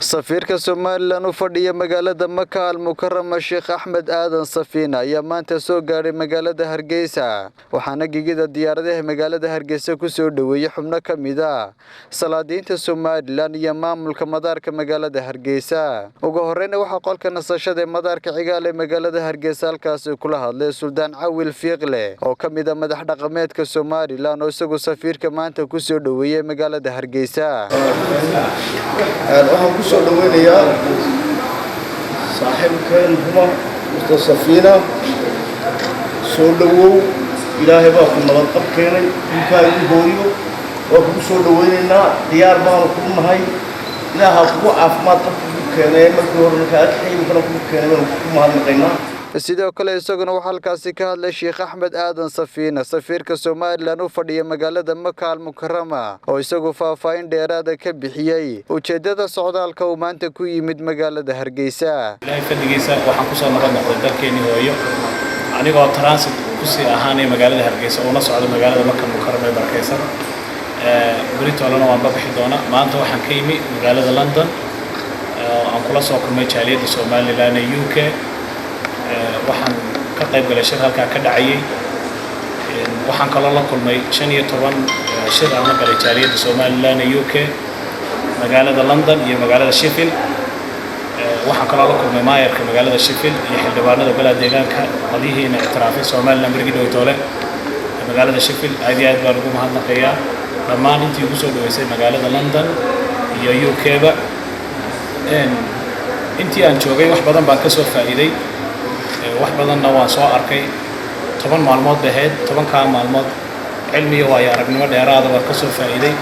safiirka Soomaaliland u fadhiya magaalada Maka al-Mukarrama Sheekh Axmed Aadan Safiina ayaa maanta soo gaaray magaalada Hargeysa waxaana gigida diyaaradaha magaalada Hargeysa ku soo dhaweeyay xubno kamid ah salaadiinta Soomaaliland iyo maamulka madaarka magaalada Hargeysa ugu horreyn waxa qolka nasashada madaarka cigaale magaalada Hargeysa halkaas kula hadlay Suldaan Cawil Fiiqle oo kamid ah madax dhaqameedka Soomaaliland oo isagu safiirka maanta ku soo dhaweeyay magaalada Hargeysa soo dhaweynaya saaxiibkeen huma Safiina soo dhawow ilaahay baa ku nabad qab keenay inta ay hooyo oo ku soo dhaweynayna diyaar baan ku nahay ilaaha ku caafimaad qab ku keenay markii hore ka xayim kala ku keenay ku mahadnaqayna sidoo kale isaguna waxa halkaasi ka hadlay Sheekh Axmed Aadan Safiina safiirka Soomaaliland u fadhiya magaalada Maka al-Mukarrama oo isagu faahfaahin dheeraad ah ka bixiyay ujeedada socdaalka uu maanta ku yimid magaalada Hargeysa ilaahay fadhigiisa waxaan ku soo noqday dalkeeni hooyo anigoo transit ku sii ahaanay magaalada Hargeysa oo la socdo magaalada Maka al-Mukarrama ee barkaysan Britolana waan bixi doonaa maanta waxaan ka yimid magaalada London aan kula soo kulmay jaaliyadda Soomaaliland ee UK waxaan ka qayb galay shir halka ka dhacayay waxaan kala la kulmay 15 shir aan la galay jaaliyadda Soomaaliland ee UK magaalada London iyo magaalada Sheffield waxaan kala la kulmay maayarka magaalada Sheffield iyo xildhibaanada golaha deegaanka qadihiina ictiraafay Soomaaliland markii dhawtole magaalada Sheffield aad iyo aad baan ugu mahadnaqayaa dhammaan intii ugu soo dhaweysay magaalada London iyo UK ba intii aan joogay wax badan baan ka soo faa'iiday wax badanna waan soo arkay 10 maalmood baheed 10 maalmood cilmiga waayo aragnimo dheeraad ah ka soo faa'iiday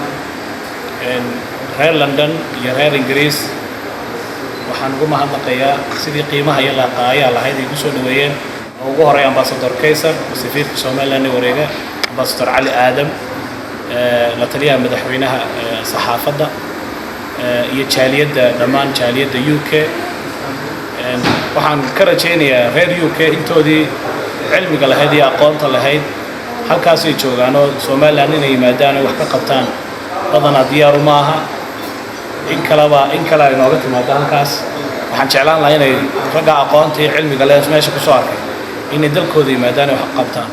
reer London iyo reer Ingiriis waxaan ugu mahadnaqayaa sidii qiimaha iyo laqaaya lahayd ay ku soo dhaweeyeen ugu horeey ambassador Kaysar safiirka Soomaaliland ee wareega ambassador Ali Adam la taliyaha madaxweynaha saxaafadda iyo jaaliyadda dhammaan jaaliyadda UK waxaan ka rajaynayaa reer UK intoodii cilmiga lahayd iyo aqoonta lahayd halkaas ay joogaan oo Soomaaliland inay yimaadaan wax ka qabtaan badana diyaar uma aha in kala inooga timaado halkaas waxaan jeclaan lahaa inay raga aqoonta iyo cilmiga leh meesha ku soo arkay inay dalkooda yimaadaan wax qabtaan